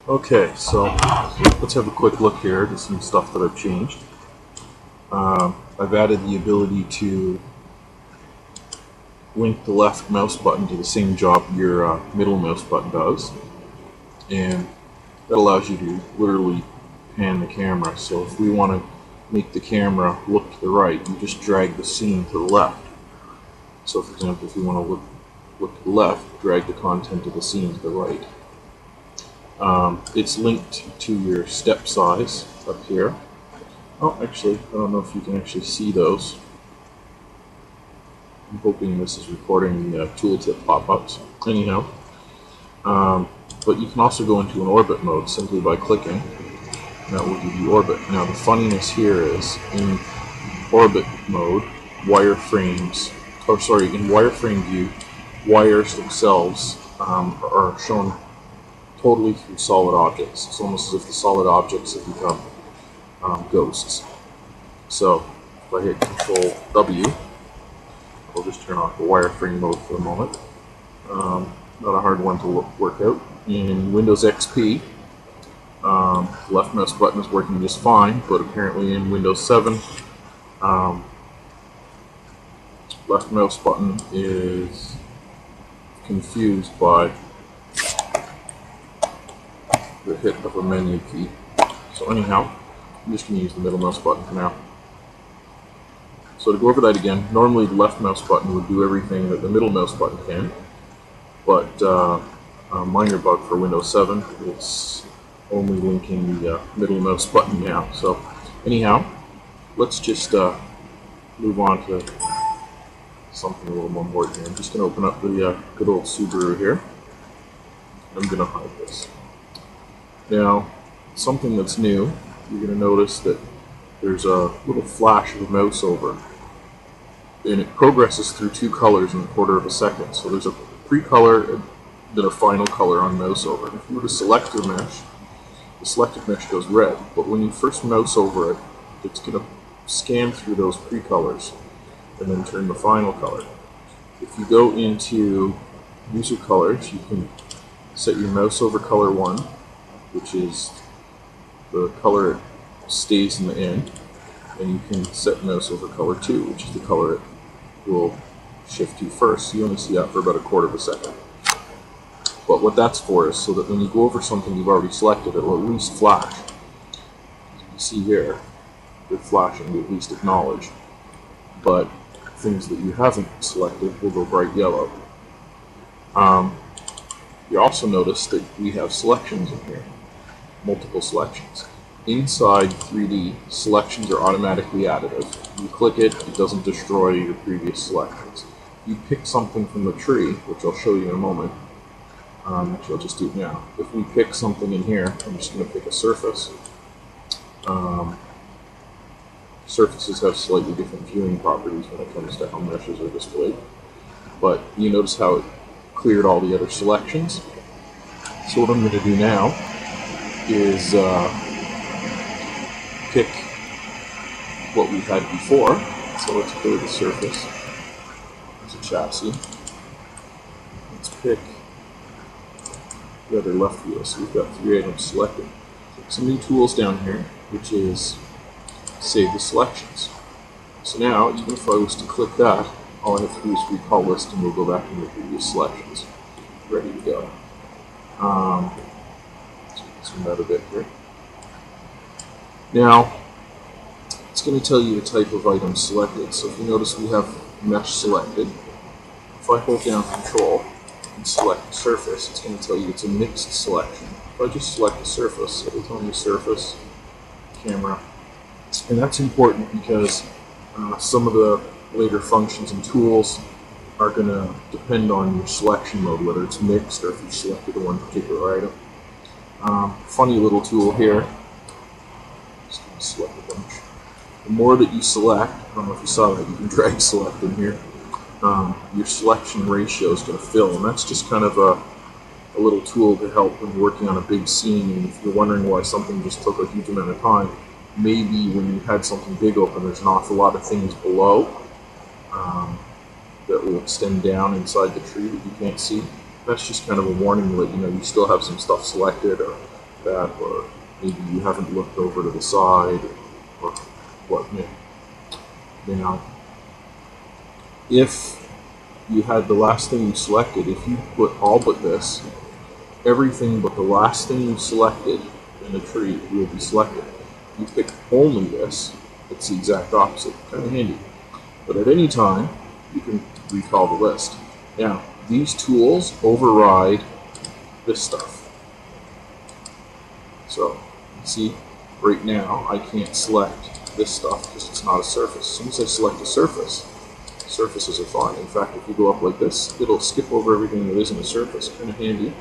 Okay, so let's have a quick look here at some stuff that I've changed. I've added the ability to link the left mouse button to the same job your middle mouse button does, and that allows you to literally pan the camera. So if we want to make the camera look to the right, you just drag the scene to the left. So for example, if you want to look to the left, drag the content of the scene to the right. It's linked to your step size up here. Oh, actually, I don't know if you can actually see those. I'm hoping this is recording the tooltip pop-ups. Anyhow, but you can also go into an orbit mode simply by clicking. That will give you orbit. Now the funniness here is in orbit mode, wireframes, in wireframe view, wires themselves are shown totally through solid objects. It's almost as if the solid objects have become ghosts. So if I hit Control W, I'll just turn off the wireframe mode for a moment. Not a hard one to work out. In Windows XP, the left mouse button is working just fine, but apparently in Windows 7, left mouse button is confused by the hit of a menu key. So anyhow, I'm just going to use the middle mouse button for now. So to go over that again, normally the left mouse button would do everything that the middle mouse button can, but a minor bug for Windows 7, it's only linking the middle mouse button now. So anyhow, let's just move on to something a little more important here. I'm just going to open up the good old Subaru here. I'm going to hide this. Now, something that's new, you're going to notice that there's a little flash of a mouse over, and it progresses through two colors in a quarter of a second. So there's a pre-color and then a final color on mouse over. And if you were to select your mesh, the selected mesh goes red, but when you first mouse over it, it's going to scan through those pre-colors and then turn the final color. If you go into user colors, you can set your mouse over color 1, which is the color it stays in the end, and you can set mouse over color 2, which is the color it will shift to first. So you only see that for about a quarter of a second. But what that's for is so that when you go over something you've already selected, it will at least flash. As you can see here, they're flashing to at least acknowledge. But things that you haven't selected will go bright yellow. You also notice that we have selections in here, multiple selections. Inside 3D, selections are automatically additive. You click it, it doesn't destroy your previous selections. You pick something from the tree, which I'll show you in a moment. Actually, I'll just do it now. If we pick something in here, I'm just going to pick a surface. Surfaces have slightly different viewing properties when it comes to how meshes are displayed. But you notice how it cleared all the other selections. So what I'm going to do now is pick what we had before. So let's clear the surface as a chassis. Let's pick the other left wheel. So we've got 3 items selected. Some new tools down here, which is save the selections. So now, even if I was to click that, all I have to do is recall list and we'll go back into the previous selections. Ready to go. Zoom out a bit here. Now, it's going to tell you the type of item selected. So if you notice we have mesh selected. If I hold down Control and select the surface, it's going to tell you it's a mixed selection. If I just select the surface, it'll tell me surface, camera. And that's important because some of the later functions and tools are going to depend on your selection mode, whether it's mixed or if you selected one particular item. Funny little tool here. Just going to select a bunch. The more that you select, I don't know if you saw that, you can drag select in here, your selection ratio is going to fill, and that's just kind of a little tool to help when you're working on a big scene, and if you're wondering why something just took a huge amount of time, maybe when you had something big open, there's an awful lot of things below that will extend down inside the tree that you can't see. That's just kind of a warning to let you know you still have some stuff selected, or that, or maybe you haven't looked over to the side, or what. Now, if you had the last thing you selected, if you put all but this, everything but the last thing you selected in the tree will be selected. If you pick only this, it's the exact opposite. Kind of handy. But at any time, you can recall the list. Now, these tools override this stuff. So, you see, right now, I can't select this stuff because it's not a surface. As soon as I select a surface, surfaces are fine. In fact, if you go up like this, it'll skip over everything that isn't a surface. Kind of handy.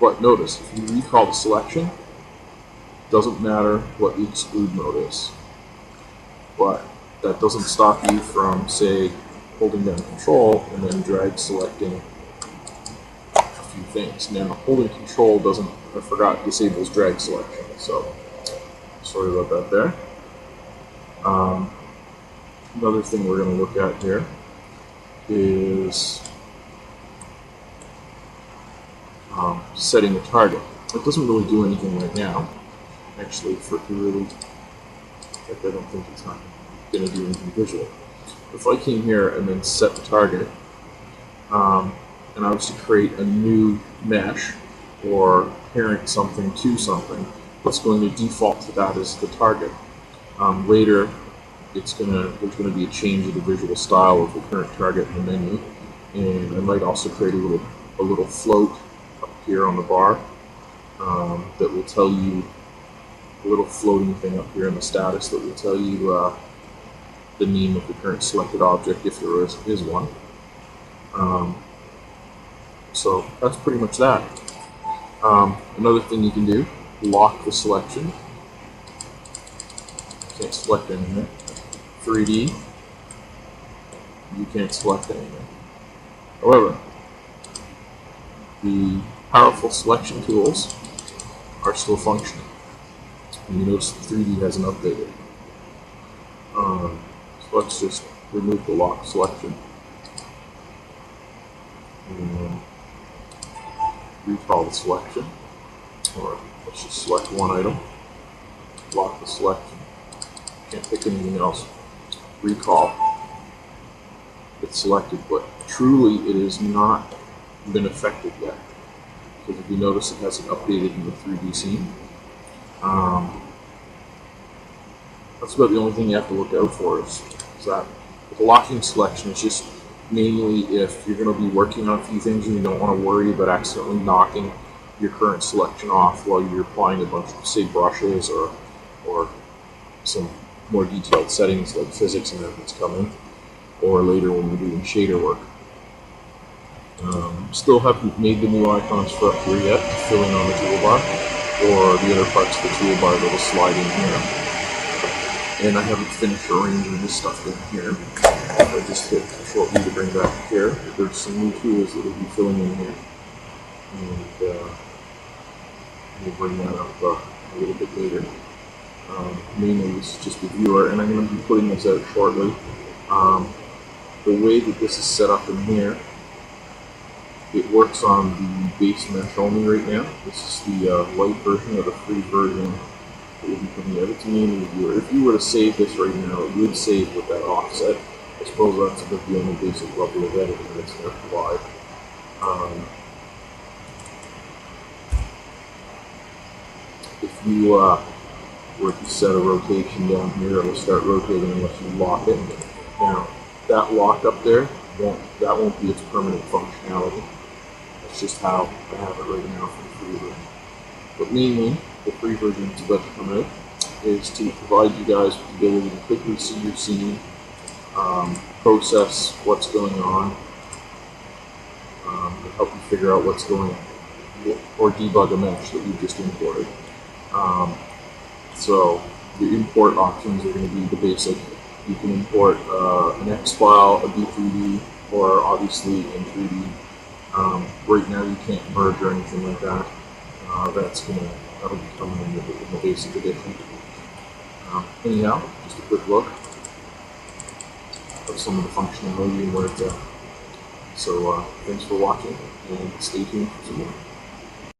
But notice, if you recall the selection, it doesn't matter what the exclude mode is. But that doesn't stop you from, say, holding down Control and then drag selecting a few things. Now, holding Control doesn't, I forgot, disables drag selection. So, sorry about that there. Another thing we're going to look at here is setting a target. It doesn't really do anything right now. Actually, for it to really, I don't think it's not going to do anything visual. If I came here and then set the target, and I was to create a new mesh or parent something to something, it's going to default to that as the target. Later, there's going to be a change of the visual style of the current target in the menu, and I might also create a little float up here on the bar that will tell you, a little floating thing up here in the status that will tell you the name of the current selected object if there is one. So that's pretty much that. Another thing you can do, lock the selection. Can't select anything. 3D, you can't select anything. However, the powerful selection tools are still functioning. And you notice the 3D hasn't updated. So let's just remove the lock selection. And recall the selection. Or let's just select one item. Lock the selection. Can't pick anything else. Recall. It's selected, but truly it has not been affected yet. Because if you notice, it hasn't updated in the 3D scene. That's about the only thing you have to look out for is that with the locking selection, it's just mainly if you're going to be working on a few things and you don't want to worry about accidentally knocking your current selection off while you're applying a bunch of, say, brushes or some more detailed settings like physics and everything's coming, or later when you're doing shader work. Still haven't made the new icons for up here yet, filling on the toolbar, or the other parts of the toolbar that'll slide in here. And I haven't finished arranging this stuff in here. I just hit Control E to bring back here. There's some new tools that will be filling in here. And we'll bring that up a little bit later. Mainly this is just the viewer, and I'm going to be putting this out shortly. The way that this is set up in here, it works on the base mesh only right now. This is the light version of the free version that will be coming out. It's mainly the viewer. If you were to save this right now, it would save with that offset. I suppose that's about the only basic level of editing that's going to provide. If you were to set a rotation down here, it'll start rotating unless you lock it. Now, that lock up there, won't be its permanent functionality. That's just how I have it right now for the free version. But mainly, the free version that's about to come out is to provide you guys with the ability to quickly see your scene, process what's going on, and help you figure out what's going on, or debug a mesh that you've just imported. So the import options are going to be the basic. You can import an X file, a D3D, or obviously in 3D. Right now you can't merge or anything like that. That'll be coming in the basic edition. Anyhow, just a quick look of some of the functionality and where it's at. So thanks for watching, and stay tuned for some more.